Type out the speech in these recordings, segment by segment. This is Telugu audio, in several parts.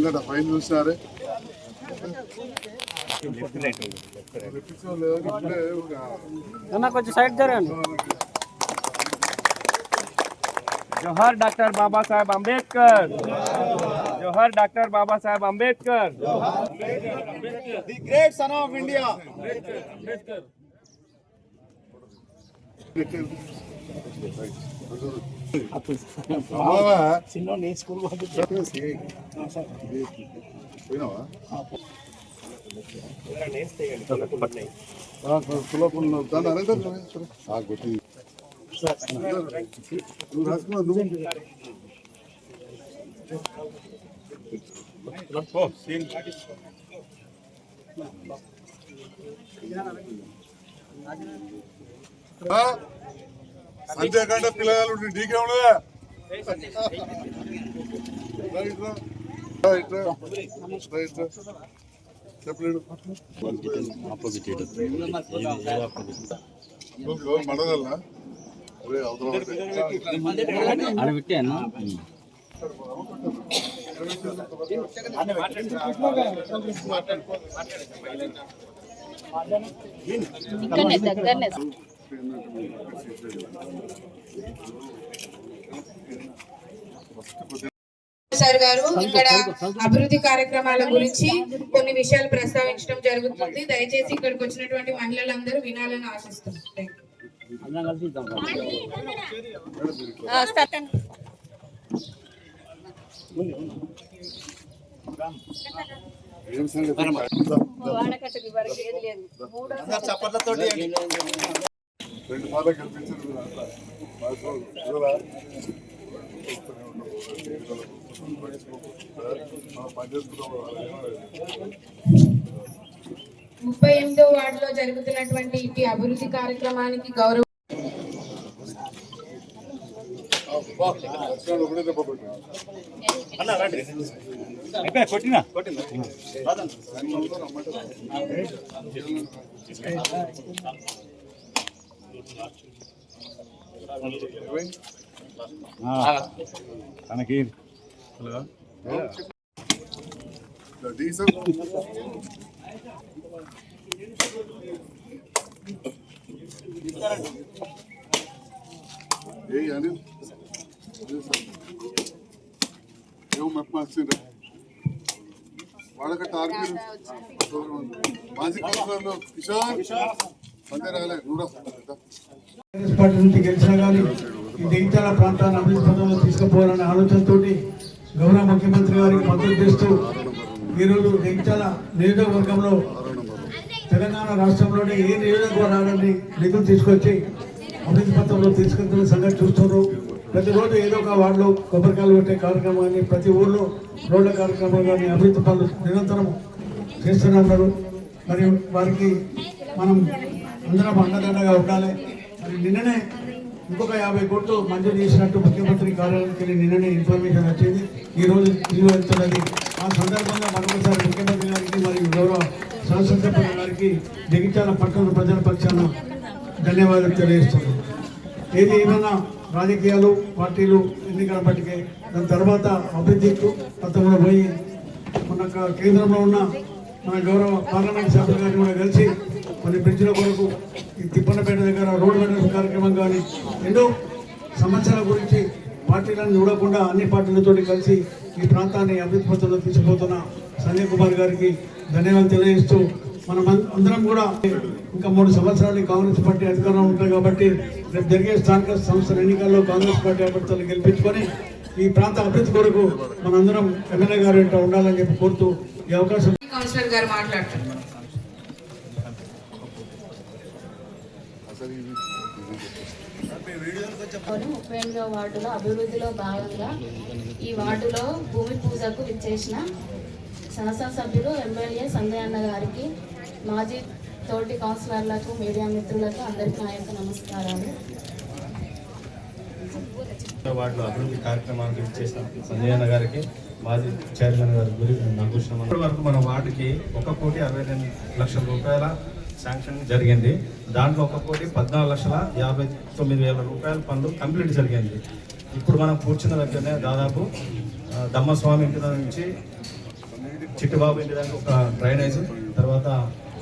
ఇంకా ఫైన్ చూసినారే కొంచెం సైడ్ జరగండి. जोहार डॉक्टर बाबा साहेब अंबेडकर, जोहार doctor Baba Saheb Ambedkar, the great son of India. Sanjay కంటే పిల్లలు నీకే ఉండదా చెప్పలేడు మడగలనా దగ్గరనే సార్ గారు ఇక్కడ అభివృద్ధి కార్యక్రమాల గురించి కొన్ని విషయాలు ప్రస్తావించడం జరుగుతుంది. దయచేసి ఇక్కడికి వచ్చినటువంటి మహిళలందరూ వినాలని ఆశిస్తున్నాం. ముప్పై 38వ వార్డులో జరుగుతున్నటువంటి ఈ అభివృద్ధి కార్యక్రమానికి గౌరవ వాడకట్ట ఆర్మీ మాజీ కౌన్సిలర్లు కిషోర్ పార్టీ నుంచి గెలిచినా కానీ ఈ జగిత్యాల ప్రాంతాన్ని అభివృద్ధి పథంలో తీసుకుపోవాలనే ఆలోచనతో గౌరవ ముఖ్యమంత్రి గారికి మద్దతు చేస్తూ ఈరోజు జగిత్యాల నియోజకవర్గంలో తెలంగాణ రాష్ట్రంలోని ఏ నియోజకవర్గాన్ని నిధులు తీసుకొచ్చి అభివృద్ధి పథంలో తీసుకెళ్తున్న సంగతి చూస్తున్నారు. ప్రతిరోజు ఏదో ఒక వార్డులో కొబ్బరికాయలు పెట్టే కార్యక్రమం కానీ ప్రతి ఊర్లో రోడ్ల కార్యక్రమాలు కానీ అభివృద్ధి పనులు నిరంతరం చేస్తూనే ఉన్నారు. మరి వారికి మనం అందరం అండదండగా ఉండాలి. మరి నిన్ననే ఇంకొక 50 కోట్లు మంజూరు చేసినట్టు ముఖ్యమంత్రి కార్యాలయానికి నిన్ననే ఇన్ఫర్మేషన్ వచ్చింది. ఈరోజు తిరిగి వెళ్తున్నది. ఆ సందర్భంగా మరొకసారి ముఖ్యమంత్రి గారికి మరియు గౌరవ శాసనసభ్యుల గారికి జగిత్యాల పట్టణ ప్రజల పక్షాన ధన్యవాదాలు తెలియజేస్తున్నాను. ఏది ఏమైనా రాజకీయాలు పార్టీలు ఎన్నికల పట్టికే దాని తర్వాత అభివృద్ధి పథంలో పోయి మన కేంద్రంలో ఉన్న మన గౌరవ పార్లమెంట్ సభ్యులు గారిని కూడా కలిసి కొన్ని బ్రిడ్జ్ల కొరకు ఈ తిప్పన్నపేట దగ్గర రోడ్డు మెయింటెనెన్స్ కార్యక్రమం కానీ ఎన్నో సమస్యల గురించి పార్టీలను చూడకుండా అన్ని పార్టీలతో కలిసి ఈ ప్రాంతాన్ని అభివృద్ధి పథంలో తీసుకుపోతున్న సంజయ్ కుమార్ గారికి ధన్యవాదాలు తెలియజేస్తూ మనం అందరం కూడా ఇంకా 3 సంవత్సరాలు కాంగ్రెస్ పార్టీ అధికారంలో ఉంటుంది కాబట్టి రేపు జరిగే స్థానిక సంస్థల ఎన్నికల్లో కాంగ్రెస్ పార్టీ అభ్యర్థులను గెలిపించుకొని ఈ ప్రాంత అభివృద్ధి కొరకు మనందరం ఎమ్మెల్యే గారు వెంట ఉండాలని చెప్పి కోరుతూ ఈ అవకాశం కౌన్సిలర్ గారు మాట్లాడుతున్నారు. 38వ వార్డులో అభివృద్ధిలో భాగంగా ఈ వార్డులో భూమి పూజకు విచ్చేసిన శాసనసభ్యులు ఎమ్మెల్యే సంజయ్ అన్న గారికి, మాజీ తోటి కౌన్సిలర్లకు, మీడియా మిత్రులకు అందరికీ నా యొక్క నమస్కారాలు. వార్డులో అభివృద్ధి కార్యక్రమానికి విచ్చేసిన సంజయ్ అన్న గారికి, మాజీ చైర్మన్ గారి గురి నాగభూషణం వరకు మన వార్డుకి 1,62,00,000 రూపాయల శాంక్షన్ జరిగింది. దాంట్లో 1,14,59,000 రూపాయల పనులు కంప్లీట్ జరిగింది. ఇప్పుడు మనం కూర్చున్న దగ్గరనే దాదాపు దమ్మస్వామి ఇంటి నుంచి చిట్టుబాబు ఇంటి దాకా ఒక డ్రైనేజ్, తర్వాత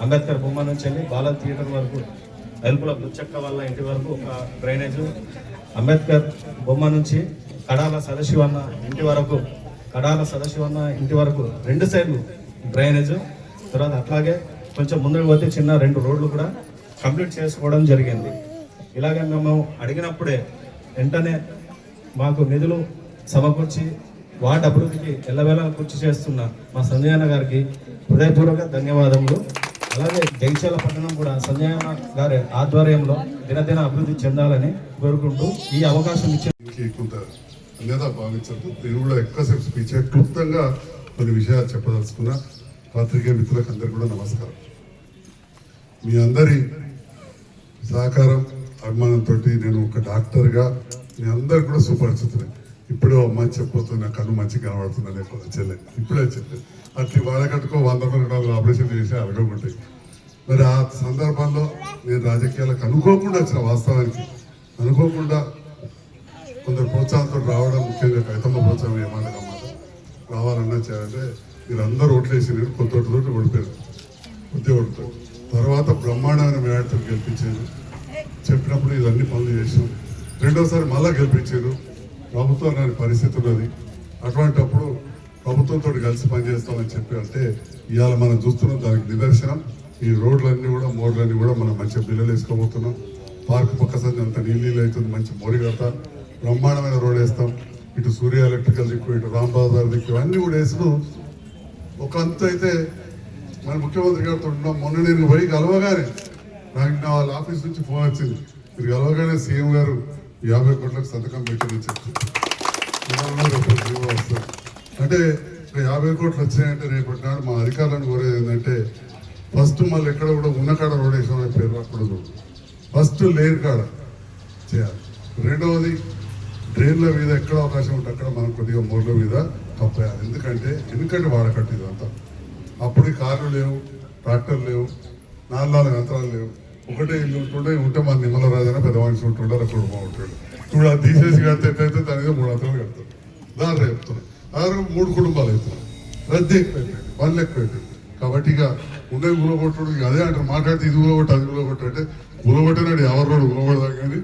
అంబేద్కర్ బొమ్మ నుంచి వెళ్ళి బాల థియేటర్ వరకు, ఎల్పుల బుచ్చక్క వాళ్ళ ఇంటి వరకు ఒక డ్రైనేజ్, అంబేద్కర్ బొమ్మ నుంచి కడాల సదాశివన్న ఇంటి వరకు 2 సైడ్లు డ్రైనేజ్, తర్వాత అట్లాగే కొంచెం ముందుకు పోతే చిన్న 2 రోడ్లు కూడా కంప్లీట్ చేసుకోవడం జరిగింది. ఇలాగే మేము అడిగినప్పుడే వెంటనే మాకు నిధులు సమకూర్చి వార్డు అభివృద్ధికి ఎల్లవేళ కృషి చేస్తున్న మా సంజయ్ అన్న గారికి హృదయపూర్వక ధన్యవాదములు. అలాగే జగిత్యాల పట్టణం కూడా సంజయ్ అన్న గారి ఆధ్వర్యంలో దినదిన అభివృద్ధి చెందాలని కోరుకుంటూ ఈ అవకాశం ఇచ్చిన కొంత అన్యదా భావించద్దు. నేను కూడా ఎక్కువసేపు స్పీచ్ క్లుప్తంగా కొన్ని విషయాలు చెప్పదలుచుకున్నా. పాత్రికేయ మిత్రులకు అందరికీ కూడా నమస్కారం. మీ అందరి సహకారం అభిమానంతో నేను ఒక డాక్టర్గా మీ అందరు కూడా సుపరిచితులే. ఇప్పుడే అమ్మ చెప్పబోతున్నా, నా కన్ను మంచిగా కనబడుతున్నా లేకపోతే చెల్లె ఇప్పుడే చెప్పలేదు. అట్లా వాళ్ళ కట్టుకో 100 ఆపరేషన్ చేసి అడగకుంటాయి. మరి ఆ సందర్భంలో నేను రాజకీయాలకు అనుకోకుండా వచ్చిన, వాస్తవానికి అనుకోకుండా కొందరు ప్రోత్సాహంతో రావడం, ముఖ్యంగా కవితమ్మ ప్రోత్సాహం ఏమన్నా రావాలన్నా చేయాలంటే మీరు అందరూ ఓట్లేసి నేను కొత్తోటి ఓడిపోయారు, కొద్దిగా ఓడిపోయారు. తర్వాత బ్రహ్మాండమైన మేడతో గెలిపించారు. చెప్పినప్పుడు ఇవన్నీ పనులు చేసాం. రెండోసారి మళ్ళా గెలిపించారు. ప్రభుత్వం రాని పరిస్థితి ఉన్నది. అటువంటిప్పుడు ప్రభుత్వంతో కలిసి పనిచేస్తామని చెప్పి అంటే ఇవాళ మనం చూస్తున్నాం. దానికి నిదర్శనం ఈ రోడ్లన్నీ కూడా, మోర్లన్నీ కూడా మనం మంచిగా బిల్లలు వేసుకోబోతున్నాం. పార్క్ పక్క సంది అంత నీళ్ళు అవుతుంది, మంచి మోరి కడతాం, బ్రహ్మాండమైన రోడ్ వేస్తాం. ఇటు సూర్య ఎలక్ట్రికల్ దిక్కు, ఇటు రాంబాజార్ దిక్కు ఇవన్నీ కూడా వేస్తూ ఒక అంత అయితే మన ముఖ్యమంత్రి గారితో ఉన్నాం. మొన్న నేను పోయి కలవగానే నాకు నా వాళ్ళ ఆఫీస్ నుంచి ఫోన్ వచ్చింది. మీరు కలవగానే సీఎం గారు 50 కోట్లకు సంతకం పెట్టిందని చెప్తారు. అంటే 50 కోట్లు వచ్చాయంటే రేపటి నాడు మా అధికారులను కోరేది ఏంటంటే ఫస్ట్ మళ్ళీ ఎక్కడ కూడా ఉన్న కాడ రోడ్ వేసిన పేరు రాకూడదు. ఫస్ట్ లేని కాడ చేయాలి. రెండవది డ్రైన్ల మీద ఎక్కడ అవకాశం ఉంటే అక్కడ మనం కొద్దిగా మోర్ల మీద కప్పేయాలి. ఎందుకంటే వాడకట్టు ఇదంతా. అప్పుడు కార్లు లేవు, ట్రాక్టర్లు లేవు, 4 యంత్రాలు లేవు. ఒకటే ఇల్లు ఉంటే మన నిమ్మలరాజైనా పెద్ద మనిషి ఉంటుంటారు, అక్కడ బాగుంటాడు. ఇప్పుడు అది తీసేసి కడితే ఎట్లయితే దాని మీద 3 అంతరాలు కడతారు. దాని రేపుతున్నాయి. 3 కుటుంబాలు అవుతున్నాయి. రద్దీ ఎక్కువైపోయింది, పనులు ఎక్కువైపోయింది. కాబట్టి ఇక ఉండే గులగొట్టడు. అదే అంటారు మాట్లాడితే ఇది గులగొట్టు అది గులగొట్టు అంటే గులగొట్టినాడు ఎవరు రోడ్డు గులగొడదా కానీ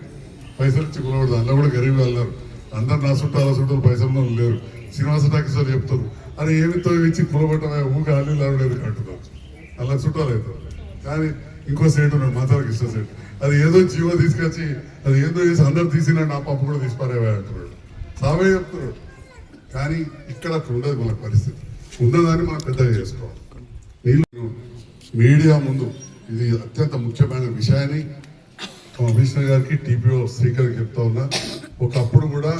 పైసలు ఇచ్చి గులగొడదు. అందులో కూడా గరీబ్ వెళ్ళారు. అందరు నా చుట్టూ అలా చుట్టూ పైసలు లేరు. శ్రీనివాస టాకీస్ వాళ్ళు చెప్తారు, అని ఏమితో ఇచ్చి గులగొట్టమే ఊక అల్లు లాడలేదు కట్టుతారు. అలా చుట్టాలు అవుతారు. కానీ ఇంకో సైడ్ ఉన్నాడు మాతాలకు ఇష్ట సైడ్, అది ఏదో జీవో తీసుకొచ్చి అది ఏదో చేసి అందరు తీసినాడు, నా పప్పు కూడా తీసిపారేవా అంటున్నాడు. సావే చెప్తున్నాడు. కానీ ఇక్కడ అట్లా ఉండదు మన పరిస్థితి. ఉన్నదాన్ని మనం పెద్దగా చేసుకోవాలి. నీళ్ళు మీడియా ముందు ఇది అత్యంత ముఖ్యమైన విషయాన్ని కమిషనర్ గారికి, టీపీఓ శ్రీకర్కి చెప్తా ఉన్నా. ఒకప్పుడు కూడా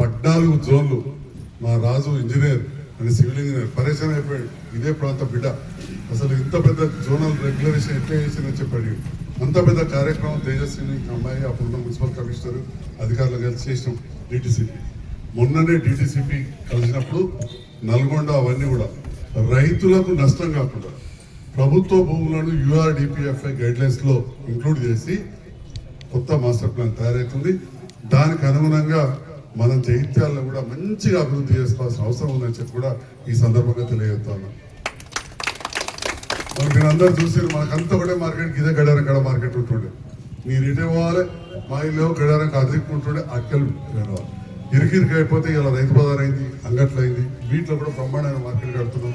14 జోన్లు మా రాజు ఇంజనీర్ అని సివిల్ ఇంజనీర్ పరేషాన్ అయిపోయాడు. ఇదే ప్రాంత బిడ్డ. అసలు ఇంత పెద్ద జోనల్ రెగ్యులరేషన్ ఎట్లా చేసిందని చెప్పాడు. అంత పెద్ద కార్యక్రమం తేజస్విని అమ్మాయి, అప్పుడున్న మున్సిపల్ కమిషనర్ అధికారులు కలిసి చేసినాం. డిటిసిపి మొన్ననే డిటిసిపి కలిసినప్పుడు నల్గొండ అవన్నీ కూడా రైతులకు నష్టం కాకుండా ప్రభుత్వ భూములను URDPFI గైడ్లైన్స్ లో ఇంక్లూడ్ చేసి కొత్త మాస్టర్ ప్లాన్ తయారవుతుంది. దానికి అనుగుణంగా మనం జగిత్యాలను కూడా మంచిగా అభివృద్ధి చేసుకోవాల్సిన అవసరం ఉందని చెప్పి కూడా ఈ సందర్భంగా తెలియజేస్తాను. మరి మీరందరూ చూసారు, మనకంతా ఒకటే మార్కెట్, ఇదే గడారం కాడ మార్కెట్ ఉంటుండే. మీరు ఇటే పోవాలి, మా ఇల్లు గడారం అదిక్కుంటుండే, అక్కలు వెళ్ళాలి. ఇరికిరికి అయిపోతే ఇలా రైతు బజార్ అయింది, అంగట్లు అయింది. వీటిలో కూడా బ్రహ్మాండమైన మార్కెట్ కడుతున్నాం.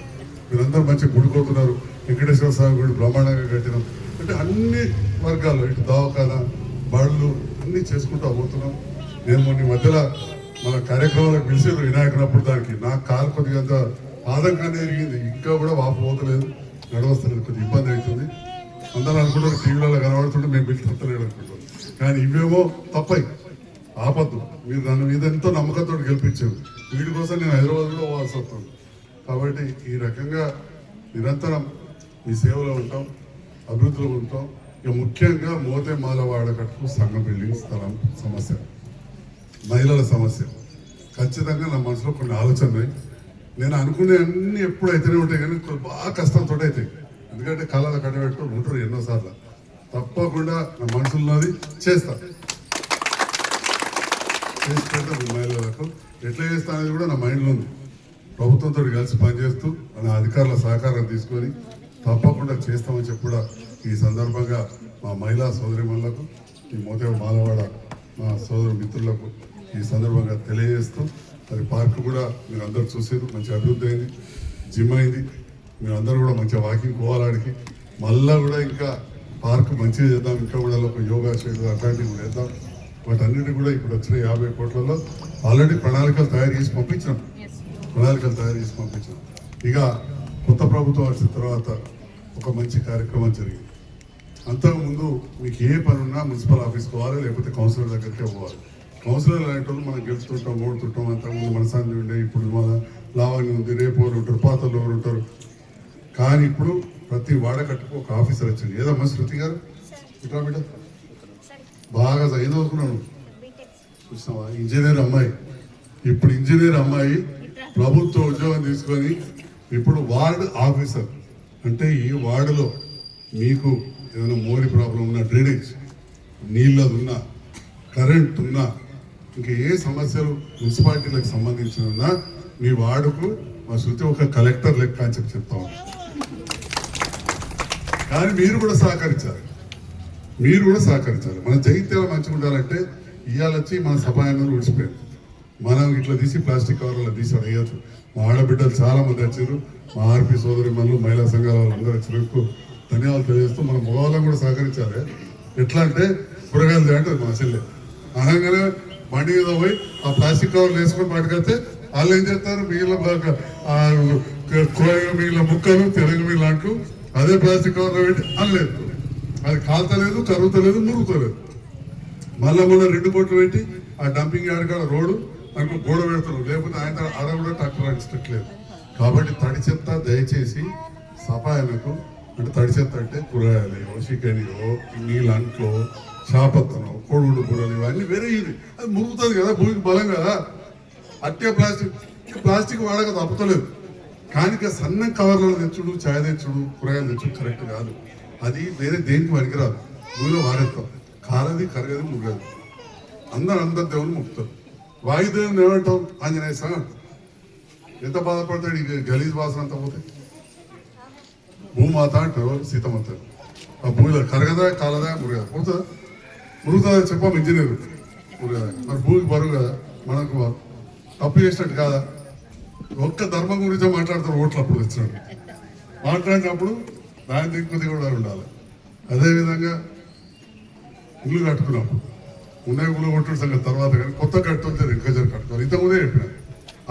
మీరందరూ మంచిగా గుడిపోతున్నారు. వెంకటేశ్వర స్వామి గుడి బ్రహ్మాండంగా కట్టినాం. అంటే అన్ని వర్గాల్లో ఇటు దవాఖానా, బళ్ళు అన్నీ చేసుకుంటూ పోతున్నాం. నేను మొన్న మధ్యలో మన కార్యక్రమాలకు పిలిచేది వినాయకునప్పుడు దానికి నాకు కాలు కొద్దిగా ఆదంకాన్ని ఎరిగింది. ఇంకా కూడా వాపు పోతలేదు, నడవస్తలేదు, కొద్దిగా ఇబ్బంది అవుతుంది. అందరూ అనుకుంటారు టీవీలలో కనబడుతుంటే మేము బిల్లు తప్పలేడు అనుకుంటాం. కానీ ఇవేమో తప్పయి ఆపద్దు. మీరు నన్ను మీద ఎంతో నమ్మకంతో గెలిపించారు. వీటి కోసం నేను హైదరాబాద్ కూడా పోవాల్సి వస్తుంది. కాబట్టి ఈ రకంగా నిరంతరం మీ సేవలో ఉంటాం, అభివృద్ధిలో ఉంటాం. ఇక ముఖ్యంగా మోతేమాల వాడకట్టు సంఘ బిల్డింగ్ స్థలం సమస్య, మహిళల సమస్య ఖచ్చితంగా నా మనసులో కొన్ని ఆలోచనలు. నేను అనుకునే అన్ని ఎప్పుడు అయితేనే ఉంటాయి, కానీ బాగా కష్టంతో అవుతాయి. ఎందుకంటే కళ్ళ కట్టబెట్టుకొని ఉంటారు ఎన్నోసార్లు. తప్పకుండా నా మనసులోది చేస్తా, చేసి పెడతా మహిళలకు. ఎట్లా చేస్తా అనేది కూడా నా మైండ్లో ఉంది. ప్రభుత్వంతో కలిసి పనిచేస్తూ మన అధికారుల సహకారం తీసుకొని తప్పకుండా చేస్తామని చెప్పి కూడా ఈ సందర్భంగా మా మహిళా సోదరిమణులకు, ఈ మోతేవ మాలవాడ మా సోదరు మిత్రులకు ఈ సందర్భంగా తెలియజేస్తూ, మరి పార్క్ కూడా మీరు అందరూ చూసారు, మంచి అభివృద్ధి అయింది, జిమ్ అయింది. మీరు అందరూ కూడా మంచిగా వాకింగ్ పోవాలాడికి. మళ్ళా కూడా ఇంకా పార్క్ మంచిగా చేద్దాం, ఇంకా కూడా ఒక యోగా చేయడం అట్లాంటివి కూడా చేద్దాం. వాటన్నిటి కూడా ఇప్పుడు వచ్చిన 50 కోట్లలో ఆల్రెడీ ప్రణాళికలు తయారు చేసి పంపించాం. ఇక కొత్త ప్రభుత్వం వచ్చిన తర్వాత ఒక మంచి కార్యక్రమం జరిగింది. అంతకుముందు మీకు ఏ పని ఉన్నా మున్సిపల్ ఆఫీస్కి పోవాలి, లేకపోతే కౌన్సిలర్ దగ్గరికే పోవాలి. కౌన్సిలర్ లాంటి వాళ్ళు మనం గెలుస్తుంటాం, ఓడుతుంటాం. అంతకుముందు మనసాన్ని ఉండే, ఇప్పుడు మన లావణ్య ఉంది, రేపు ఎవరు ఉంటారు, పాతలు ఎవరు ఉంటారు. కానీ ఇప్పుడు ప్రతి వాడకట్టుకు ఒక ఆఫీసర్ వచ్చింది. ఏదమ్మా శృతి గారు ఇట్లా బిడ్డ బాగా చదువుకున్నాను చూసినావా, ఇంజనీర్ అమ్మాయి. ఇప్పుడు ఇంజనీర్ అమ్మాయి ప్రభుత్వ ఉద్యోగం తీసుకొని ఇప్పుడు వార్డ్ ఆఫీసర్. అంటే ఈ వార్డులో మీకు ఏదైనా మోరీ ప్రాబ్లం ఉన్నా, డ్రైనేజ్ నీళ్ళది ఉన్నా, కరెంట్ ఉన్నా, ఇంకా ఏ సమస్యలు మున్సిపాలిటీలకు సంబంధించిన మీ వార్డుకు మా శృతి ఒక కలెక్టర్ లెక్క అని చెప్పి చెప్తా ఉన్నాం. కానీ మీరు కూడా సహకరించాలి. మన జగిత్యాల మంచిగా ఉండాలంటే ఇవాళ వచ్చి మన సభాయంగా విడిచిపోయింది. మనం ఇట్లా తీసి ప్లాస్టిక్ కవర్లలో తీసి అడగచ్చు. మా ఆడబిడ్డలు చాలా మంది వచ్చారు, మా ఆర్పీ సోదరి మనలు, మహిళా సంఘాల వాళ్ళందరూ వచ్చినందుకు ధన్యవాదాలు తెలియజేస్తూ మన మగవాళ్ళం కూడా సహకరించాలి. ఎట్లా అంటే కూరగాయలు తేంటే మా చెల్లె అనగానే బండి మీద పోయి ఆ ప్లాస్టిక్ కవర్లు వేసుకొని పట్టుకెళ్తే వాళ్ళు ఏం చేస్తారు, మిగిలిన మిగిలిన ముక్కలు, తెలుగు మిగిలిన అంట్లు అదే ప్లాస్టిక్ కవర్లో పెట్టి అనలేదు. అది కాల్తలేదు, కరుగుతలేదు, మురుగుతలేదు. మళ్ళా 2 కోట్లు పెట్టి ఆ డంపింగ్ యార్డ్ కాడ రోడ్డు అనుకో గోడ పెడుతున్నారు. లేకపోతే ఆయన ఆడ కూడా ట్రాక్టర్ అడిచట్లేదు. కాబట్టి తడి చెత్త దయచేసి సఫాయలకు, అంటే తడి చెత్త అంటే కూరగాయలు, చికెన్లో, నీళ్ళంట్లో, చాపత్తనం, కోడిగుడ్డు కూరలు ఇవన్నీ వేరే. ఇది అది మురుగుతుంది కదా, భూమికి బలం కదా. అట్టే ప్లాస్టిక్ వాడక తప్పుతలేదు. కానీ సన్న కవర్లలో తెచ్చుడు, ఛాయ్ తెచ్చుడు, కూరగాయలు తెచ్చుడు కరెక్ట్ కాదు. అది వేరే దేనికి పనికిరాదు. భూమిలో వాడేస్తాం, కాలది కరగది మురగదు. అందరు దేవుని ముక్తారు. వాయుదేవుని ఏమంటాం, ఆంజనేయ స్వామి ఎంత బాధపడతాడు ఈ గలీజ్ వాసన అంతా పోతే. భూమాత అంటారు, సీతమాత. ఆ భూమిలో కరగదా, కాలదా, మురగదా, మురుగుతుందా చెప్పాము ఇంజనీర్. మురగదా మరి భూమికి బరువు కదా, మనకు తప్పు చేసినట్టు కాదా. ఒక్క ధర్మం గురించే మాట్లాడతారు ఓట్లు అప్పుడు తెచ్చినట్టు. మాట్లాడినప్పుడు దాని దిక్కుది కూడా ఉండాలి. అదేవిధంగా ఇల్లు కట్టుకున్నప్పుడు ఉన్నాయి ఊళ్ళో కొట్టిన సంగతి తర్వాత, కానీ కొత్త కట్టుకుంటే రికజర్ కట్టుకోవాలి. ఇంతకుముందే చెప్పిన.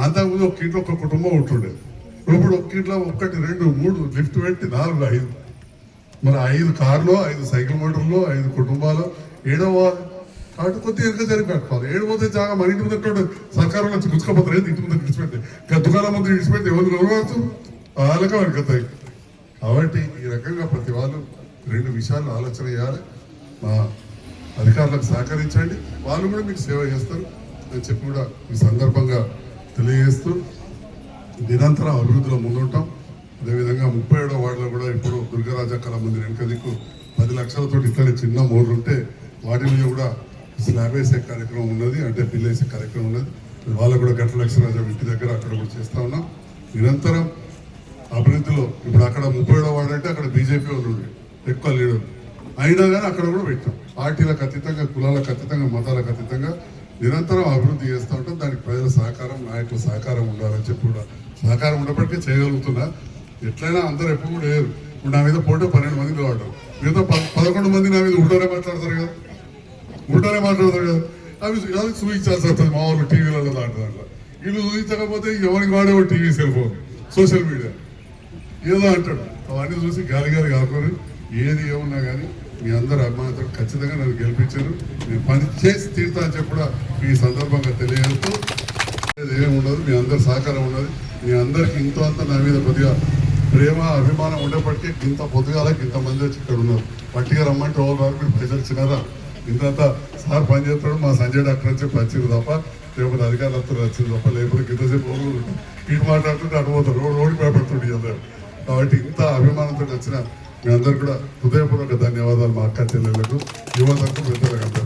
అంతకుముందు ఒక ఇంట్లో ఒక కుటుంబం ఉంటుండేది. ఇప్పుడు ఒక్క ఇంట్లో 1, 2, 3 లిఫ్ట్ పెట్టి 4, 5 మరి 5 కార్లు, 5 సైకిల్ మోటార్లు, 5 కుటుంబాలు ఏడవాలి. కాబట్టి కొద్దిగా వెనుక జరిగి కట్టుకోవాలి. ఏడిపోతే జాగా మన ఇంటి ముందు సర్కారు వచ్చి గుచ్చుకోపోతారు. ఇంటి ముందు విడిచిపెట్టి దుకాణం ముందు విడిచిపెట్టి ఎవరు గౌరవచ్చు వాళ్ళకే వరకతాయి. కాబట్టి ఈ రకంగా ప్రతి వాళ్ళు 2 విషయాలు ఆలోచన చేయాలి. మా అధికారులకు సహకరించండి, వాళ్ళు కూడా మీకు సేవ చేస్తారు అని చెప్పి కూడా ఈ సందర్భంగా తెలియజేస్తూ నిరంతరం అభివృద్ధిలో ముందుంటాం. అదేవిధంగా 37వ వార్డులో కూడా ఇప్పుడు దుర్గరాజ కళా మందిర్ వెనుక దిక్కు 10 లక్షలతో ఇట్లనే చిన్న మోర్లు ఉంటే వాటి మీద కూడా స్లాబ్ వేసే కార్యక్రమం ఉన్నది, అంటే బిల్లు వేసే కార్యక్రమం ఉన్నది. వాళ్ళకు కూడా గట్ల లక్షరాజు ఇంటి దగ్గర అక్కడ కూడా చేస్తా ఉన్నాం. నిరంతరం అభివృద్ధిలో ఇప్పుడు అక్కడ 37వ వార్డు అంటే అక్కడ బీజేపీ వాళ్ళు ఎక్కువ లీడర్లు అయినా కానీ అక్కడ కూడా పెట్టాం. పార్టీలకు అతీతంగా, కులాలకు అతీతంగా, మతాలకు అతీతంగా నిరంతరం అభివృద్ధి చేస్తూ ఉంటాం. దానికి ప్రజల సహకారం, నాయకుల సహకారం ఉండాలని చెప్పి కూడా సహకారం ఉన్నప్పటికీ చేయగలుగుతున్నా. ఎట్లయినా అందరూ ఎప్పుడు కూడా లేరు. ఇప్పుడు నా మీద పోటీ 12 మంది నిలబడ్డారు. మిగతా 11 మంది నా మీద ఉల్టానే మాట్లాడతారు కదా. అవి చూపించాల్సి వస్తుంది. మా వాళ్ళు టీవీలలో దాంట్లో వీళ్ళు చూపించకపోతే ఎవరికి వాడే TV, cell phone, social media ఏదో అంటాడు. అవన్నీ చూసి గాలి కాకుండా ఏది ఏమున్నా కానీ మీ అందరు అభిమానులతో ఖచ్చితంగా నన్ను గెలిపించారు. నేను పని చేసి తీరుతా అని చెప్పి కూడా ఈ సందర్భంగా తెలియజేస్తూ ఏమి ఉండదు, మీ అందరు సహకారం ఉన్నది. మీ అందరికి ఇంత అంత నా మీద కొద్దిగా ప్రేమ, అభిమానం ఉండేప్పటికీ ఇంత పొద్దుగాలకి ఇంతమంది వచ్చి ఇక్కడ ఉన్నారు. పట్టిగా రమ్మంటే ఓవర్ వరకు మీరు పైసలు ఇచ్చినారా, ఇంతంతా సార్ పని చేస్తాడు, మా సంజయ్ డాక్టర్ అని చెప్పి వచ్చింది తప్ప, లేకపోతే అధికారులతో వచ్చింది తప్ప, లేకపోతే ఇంతసేపు ఇటు మాట్లాడుతుంటే అటు పోతారు, రోడ్డు భయపడుతుంది అందరు. కాబట్టి ఇంత అభిమానంతో వచ్చిన మీ అందరు కూడా హృదయపూర్వక ధన్యవాదాలు మా అక్క చెల్లెళ్లకు యువతకు పెద్దలకు.